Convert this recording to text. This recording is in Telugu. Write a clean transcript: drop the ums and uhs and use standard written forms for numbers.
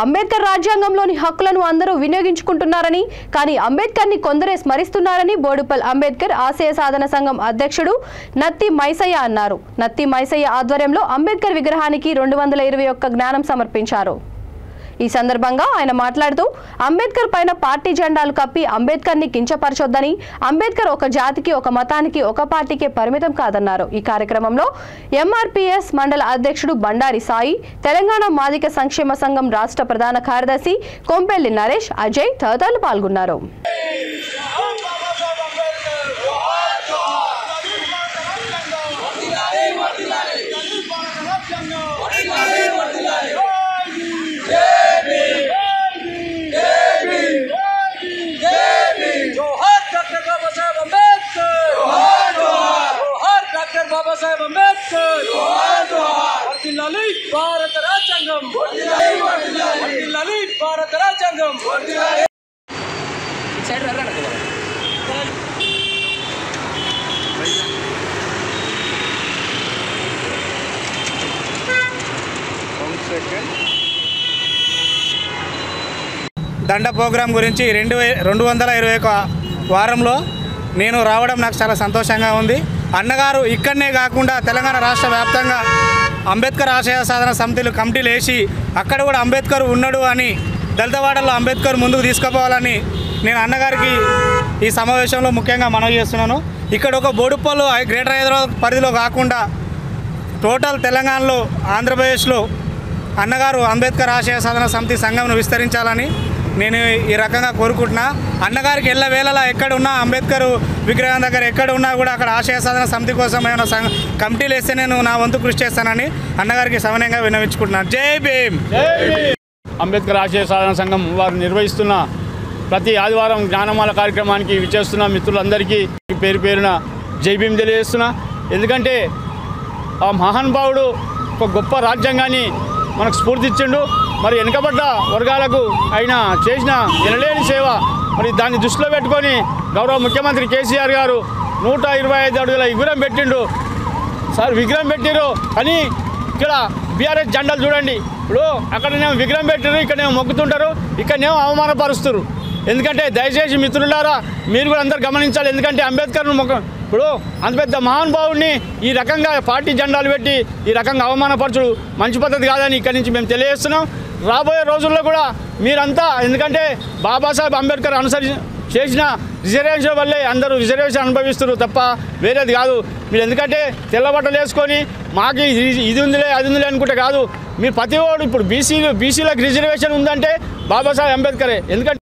అంబేద్కర్ రాజ్యాంగంలోని హక్కులను అందరూ వినియోగించుకుంటున్నారని కానీ అంబేద్కర్ని కొందరే స్మరిస్తున్నారని బోడుపల్ అంబేద్కర్ ఆశయ సాధన సంఘం అధ్యక్షుడు నత్తి మైసయ్య అన్నారు. నత్తి మైసయ్య ఆధ్వర్యంలో అంబేద్కర్ విగ్రహానికి 221 జ్ఞానం సమర్పించారు. ఈ సందర్భంగా ఆయన మాట్లాడుతూ అంబేద్కర్ పైన పార్టీ జెండాలు కప్పి అంబేద్కర్ని కించపరచొద్దని, అంబేద్కర్ ఒక జాతికి, ఒక మతానికి, ఒక పార్టీకే పరిమితం కాదన్నారు. ఈ కార్యక్రమంలో ఎంఆర్పీఎస్ మండల అధ్యక్షుడు బండారి సాయి, తెలంగాణ మాదిక సంక్షేమ సంఘం రాష్ట్ర ప్రధాన కార్యదర్శి కొంపెల్లి నరేష్, అజయ్ తదితరులు పాల్గొన్నారు. భారత రాజ్యాంగం భారత రాజ్యాంగం దండ ప్రోగ్రాం గురించి 221 వారంలో నేను రావడం నాకు చాలా సంతోషంగా ఉంది. అన్నగారు ఇక్కడనే కాకుండా తెలంగాణ రాష్ట్ర వ్యాప్తంగా అంబేద్కర్ ఆశయ సాధన సమితిలు కమిటీలు వేసి అక్కడ కూడా అంబేద్కర్ ఉన్నాడు అని దళితవాడల్లో అంబేద్కర్ ముందుకు తీసుకుపోవాలని నేను అన్నగారికి ఈ సమావేశంలో ముఖ్యంగా మనవి చేస్తున్నాను. ఇక్కడ ఒక బోడుపల్లి గ్రేటర్ హైదరాబాద్ పరిధిలో కాకుండా టోటల్ తెలంగాణలో, ఆంధ్రప్రదేశ్లో అన్నగారు అంబేద్కర్ ఆశయ సాధన సమితి సంఘంను విస్తరించాలని నేను ఈ రకంగా కోరుకుంటున్నా. అన్నగారికి ఎల్లవేళలా ఎక్కడున్నా అంబేద్కర్ విగ్రహం దగ్గర ఎక్కడ ఉన్నా కూడా అక్కడ ఆశయ సాధన సమితి కోసం ఏమైనా కమిటీలు వేస్తే నేను నా వంతు కృషి చేస్తానని అన్నగారికి సవినయంగా విన్నవించుకుంటున్నాను. జై భీమ్. అంబేద్కర్ ఆశయ సాధన సంఘం వారు నిర్వహిస్తున్న ప్రతి ఆదివారం జ్ఞానమాల కార్యక్రమానికి విచ్చేస్తున్న మిత్రులందరికీ పేరు పేరున జై భీమ్ తెలియజేస్తున్నా. ఎందుకంటే ఆ మహానుభావుడు ఒక గొప్ప రాజ్యాంగాన్ని మనకు స్ఫూర్తి ఇచ్చిండు. మరి వెనుకబడ్డ వర్గాలకు ఆయన చేసిన ఎనలేని సేవ, మరి దాన్ని దృష్టిలో పెట్టుకొని గౌరవ ముఖ్యమంత్రి కేసీఆర్ గారు 125 అడుగుల విగ్రహం పెట్టిండు. సార్ విగ్రహం పెట్టిరు అని ఇక్కడ బీఆర్ఎస్ జెండాలు చూడండి. ఇప్పుడు అక్కడనేమో విగ్రహం పెట్టిరు, ఇక్కడనేమో మొక్కుతుంటారు, ఇక్కడనేమో అవమానపరుస్తారు. ఎందుకంటే దయచేసి మిత్రులారా మీరు కూడా అందరు గమనించాలి. ఎందుకంటే అంబేద్కర్ను ఇప్పుడు అంత పెద్ద మహానుభావుడిని ఈ రకంగా పార్టీ జెండాలు పెట్టి ఈ రకంగా అవమానపరచుడు మంచి పద్ధతి కాదని ఇక్కడి నుంచి మేము తెలియజేస్తున్నాం. రాబోయే రోజుల్లో కూడా మీరంతా, ఎందుకంటే బాబాసాహెబ్ అంబేద్కర్ చేసిన రిజర్వేషన్ వల్లే అందరూ రిజర్వేషన్ అనుభవిస్తున్నారు తప్ప వేరేది కాదు. మీరు ఎందుకంటే తెల్లబట్టలు వేసుకొని మాకు ఇది ఉందిలే అది ఉందిలే అనుకుంటే కాదు. మీరు ప్రతి ఒక్కరు ఇప్పుడు బీసీలకు రిజర్వేషన్ ఉందంటే బాబాసాహెబ్ అంబేద్కరే. ఎందుకంటే